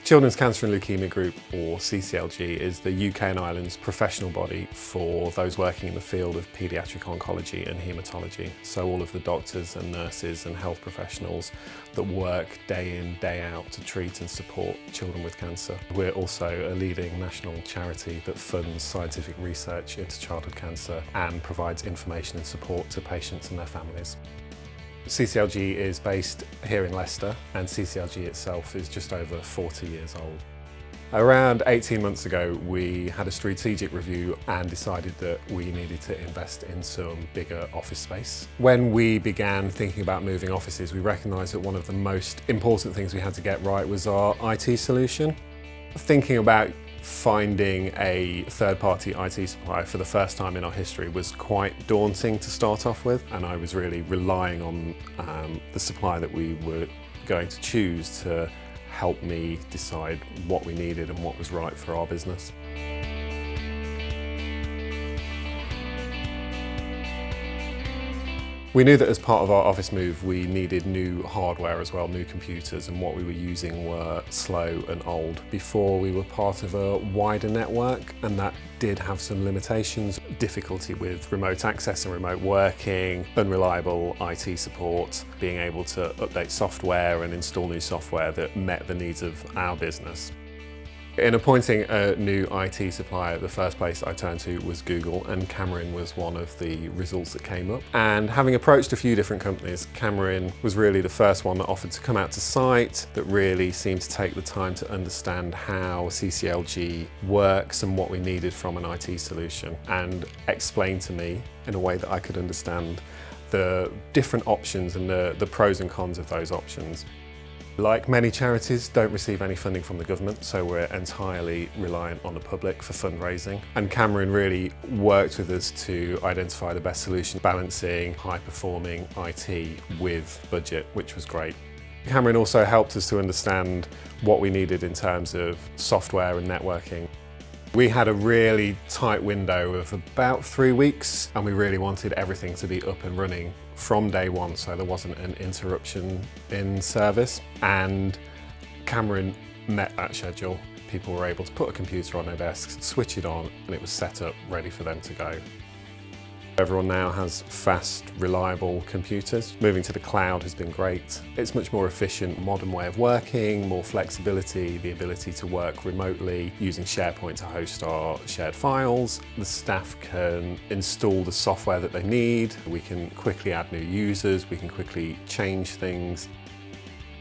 Children's Cancer and Leukaemia Group, or CCLG, is the UK and Ireland's professional body for those working in the field of paediatric oncology and haematology. So all of the doctors and nurses and health professionals that work day in, day out to treat and support children with cancer. We're also a leading national charity that funds scientific research into childhood cancer and provides information and support to patients and their families. CCLG is based here in Leicester, and CCLG itself is just over 40 years old. Around 18 months ago, we had a strategic review and decided that we needed to invest in some bigger office space. When we began thinking about moving offices, we recognised that one of the most important things we had to get right was our IT solution. Thinking about finding a third-party IT supplier for the first time in our history was quite daunting to start off with, and I was really relying on the supplier that we were going to choose to help me decide what we needed and what was right for our business. We knew that as part of our office move we needed new hardware as well, new computers, and what we were using were slow and old. Before we were part of a wider network, and that did have some limitations. Difficulty with remote access and remote working, unreliable IT support, being able to update software and install new software that met the needs of our business. In appointing a new IT supplier, the first place I turned to was Google, and Kamarin was one of the results that came up. And having approached a few different companies, Kamarin was really the first one that offered to come out to site, that really seemed to take the time to understand how CCLG works and what we needed from an IT solution, and explain to me in a way that I could understand the different options and the pros and cons of those options. Like many charities, don't receive any funding from the government, so we're entirely reliant on the public for fundraising. And Kamarin really worked with us to identify the best solution, balancing high-performing IT with budget, which was great. Kamarin also helped us to understand what we needed in terms of software and networking. We had a really tight window of about 3 weeks, and we really wanted everything to be up and running from day one, so there wasn't an interruption in service. And Kamarin met that schedule. People were able to put a computer on their desks, switch it on, and it was set up, ready for them to go. Everyone now has fast, reliable computers. Moving to the cloud has been great. It's much more efficient, modern way of working, more flexibility, the ability to work remotely using SharePoint to host our shared files. The staff can install the software that they need. We can quickly add new users, we can quickly change things.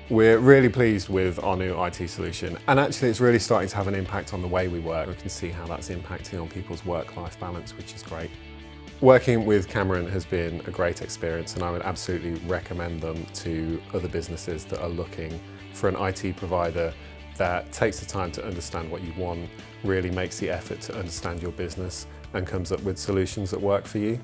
We're really pleased with our new IT solution, and actually it's really starting to have an impact on the way we work. We can see how that's impacting on people's work-life balance, which is great. Working with Kamarin has been a great experience, and I would absolutely recommend them to other businesses that are looking for an IT provider that takes the time to understand what you want, really makes the effort to understand your business, and comes up with solutions that work for you.